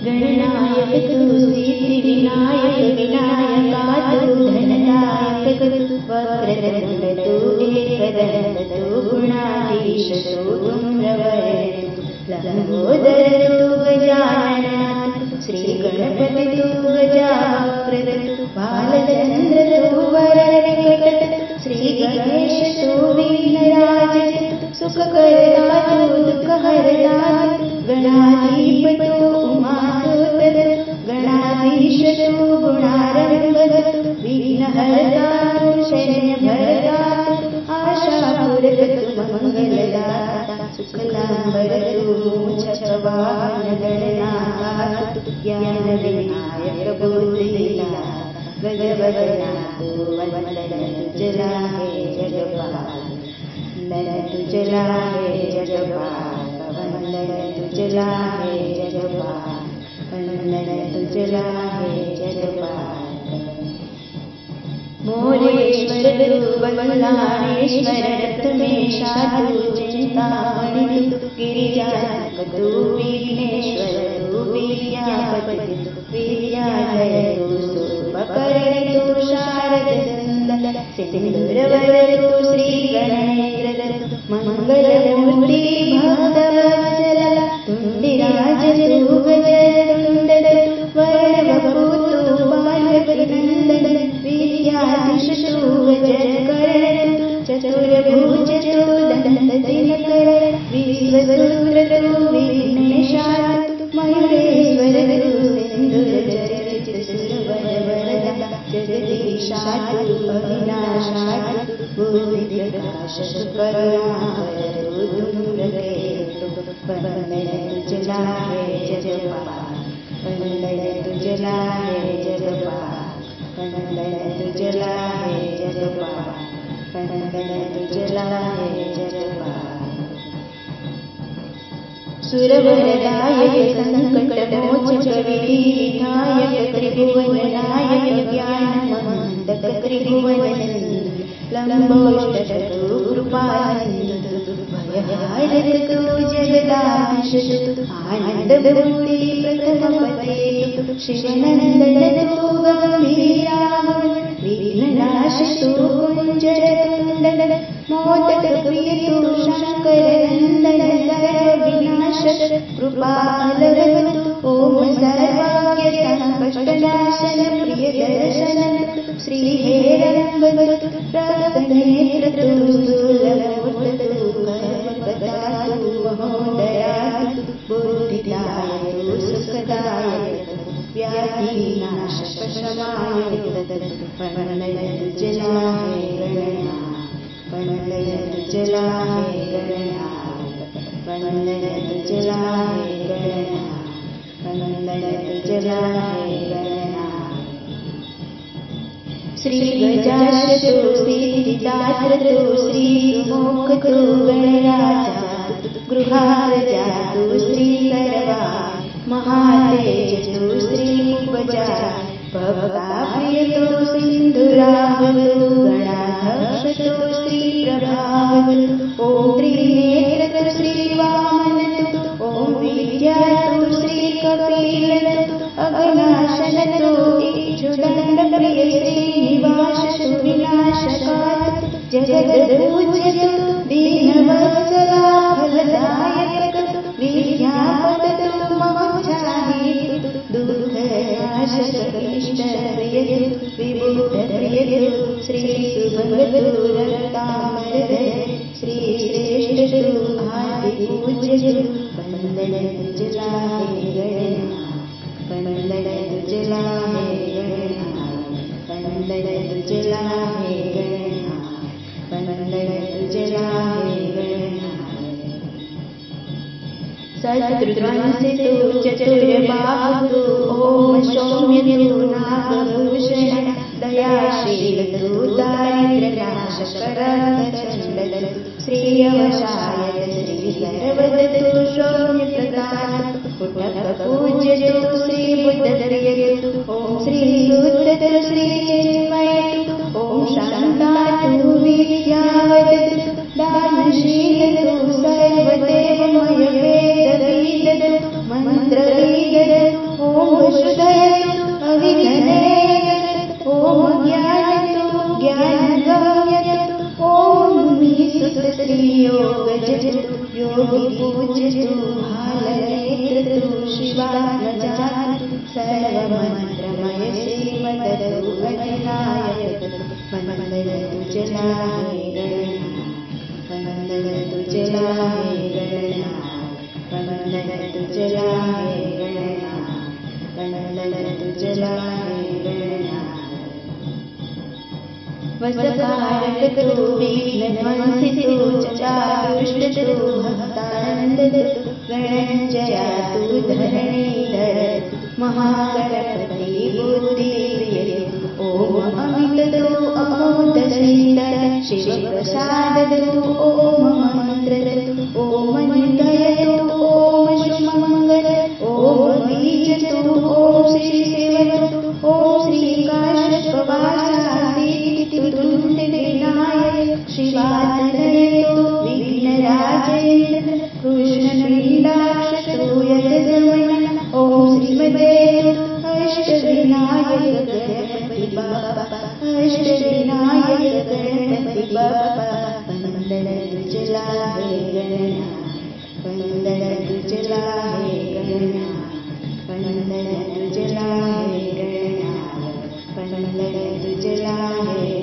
गणनायक तू सिद्धिविनायक विनायका तू धनदायक तू वक्रतुंड तू एकदंत तू गुणाधीश तू धूम्रवर्णन तू लंबोदर तू गजानन श्री गणपति तू गजावक्र तू बालचंद्र तू वरनिकट श्री गणेश तू विघ्नराज सुखकर्ता तू दुःखहर्ता गणाधीप तू गणाधीश तू गुणारंभ तू विघ्नहर्ता तू शयनभर्ता आशापूरक तू मंगलदाता सुखलांबर तू मुझवाहन गणनाथा तू ज्ञान विनायक बुद्धिदाता गजवदना तू वंदन तुझला हे जगपाल वंदन तुझला हे जगपाल वंदन तुझला हे जगपाल वंदन तुझला हे जगपाल मोरेश्वर तू वल्लाळेश्वर प्रथमेशा तू चिंतामणि तू गिरिजानक तू विघ्नेश्वर तू विद्यापति तू विद्याधर तू सूर्पकर्ण तू शारद सुंदर सिंधुरवर तू श्री गणेन्द्र मंगलमूर्ति भक्तवत्सल तुंडिराज तू गजतुंड वर्णवपु तू बालकनंदन विद्याधीश तू गजकर्ण चतुर्भुज तू दंतदिनकर विश्वसूत्र तू विघ्नेशा तू मयूरेश्वर तू सिंधुरचरित सुरवरवरदा जगदीशा तू अविनाशा तू बुद्धिप्रकाश तू करुणाकर तू धूम्रकेतु वंदन तुझला हे जगपाल वंदन तुझला हे जगपाल वंदन तुझला हे जगपाल वंदन तुझला हे जगपाल सुरवरदायक संकटमोचक विधिविधायक त्रिभुवननायक ज्ञानमंडक त्रिभुवननंद लंबोष्टक तू कृपानंद तू भयहारक तू जगदाधीश तू आनंदमूर्ति प्रथमपते तू शिवनंदन तू गंभीरा विघ्ननाश तू कुंजरतुंड मोदकप्रिय तू शंकरनंदन सर्वविनाशक कृपालव तू ओम सर्वाज्ञसंकष्टनाशन प्रिय दर्शन श्री हेरंब तू रक्तनेत्र तू स्थूलमूर्त तू कर्मकदा तू महोदया तू बुद्धिदाय तू सुखदायक व्याधिनाशक शमायक वंदन तुझला हे गणनाथ वंदन तुझला हे गणनाथ वंदन तुझला हे गणनाथ वंदन तुझला हे गणनाथ श्री गजाश तू सिद्धिदात्र तू श्री सुमुख तू गणराजा गृहारजा तू श्री सर्वा महातेज तू श्री उपजा भक्ताप्रिय तू सिंधुराव तू गणाध्यक्ष तू श्री प्रभाव ओम त्रिनेत्र तू श्री वामन तू ओम विद्या तू श्री कपिल तू अघनाशन तू इक्षुदंड प्रिय श्रीनिवास तू विनाशकात जगद्पूज्य तू दीनवत्सला फलदायक तू विद्यापत तू मोक्षाहि तू दुःखनाशक इष्ट प्रिय तू विबुध प्रिय तू श्री सुभग तू रक्तामर श्री श्रेष्ठ तू आदि पूज्य तू वंदन तुझला हे गणनाथ वंदन तुझला हे गणनाथ वंदन तुझला हे गणनाथ वंदन तुझला हे गणनाथ शत्रुध्वंसी तू चतुर्बाहु तू ओम सौम्य तू नागभूषण दयाशील तू दारिद्र्यनाशक रक्तचंड श्री अवशायत श्री सर्वद तू सौम्य प्रदान पुटक पूज्य तु श्री बुद्धप्रिय तु ओम श्री सूत्र तु श्री चिन्मय तु ओम शांता तु विद्यावत तु दानशील तु सर्वदेवमय वेदविद तु मंत्रविद तु ओम वसुधय तु अविघ्नय तु ओम ज्ञान तु ज्ञानगम्य तु ओम मुनिसुत श्री योगजत तु योगी पूज्य तु भालनेत्र तु शिवात्मजात तु सर्वमंत्रमय श्रीमद तु अधिनायक तु वंदन तुझला हे गणनाथ वंदन तुझला हे गणनाथ वंदन तुझला हे गणनाथ वंदन तुझला हे गणनाथ वसकारक तु विघ्नध्वंसी तु चारुष्ट तु भक्तानंद तु गणञ्जया तु धरणीधर तु महागणपति बुद्धिप्रिय तु ओम अमित तु अमोदशील शिवप्रसाद तु ओम मंत्र तु ओम निधय तु ओम शुभमंगल ओम बीज तु ओम श्री शिव तु ओम श्री काश्यपवासादि विनायक शिवातनय तु विघ्नराजेन्द्र कृष्णपिण्डाक्ष तु यजगमन ओम श्रीमदे अष्टविनायक गणपति बाप्पा अष्टविनायक गणपति बाप्पा वंदन तुझला हे गणनाथ वंदन तुझला हे गणनाथ वंदन तुझला हे गणनाथ वंदन तुझला हे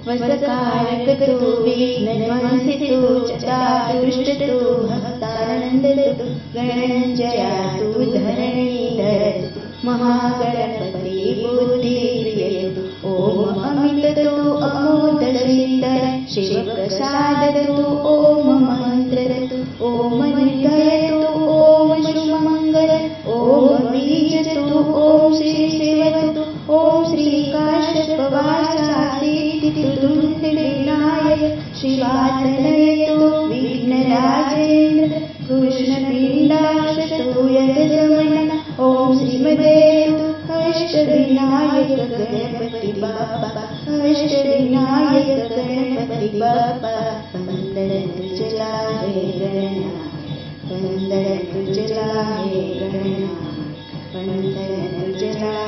वसकारक तु विघ्नध्वंसी तु चारुष्ट तु भक्तानंद तु गणञ्जया तु धरणीधर तु महागणपति बुद्धिप्रिय तु ओम अमित तु अमोदशील शिवप्रसाद तु ओम मंत्र तु ओम निधय तु ओम शुभमंगल ओम बीज तु ओम श्री शिव तु ओम श्री काश्यपवासादि विनायक शिवातनय तु विघ्नराजेन्द्र कृष्णपिण्डाक्ष तु यजगमन ओम श्रीमदे अष्टविनायक गणपति बाप्पा अष्टविनायक गणपति बाप्पा वंदन तुझला हे गणनाथ वंदन तुझला हे गणनाथ वंदन तुझला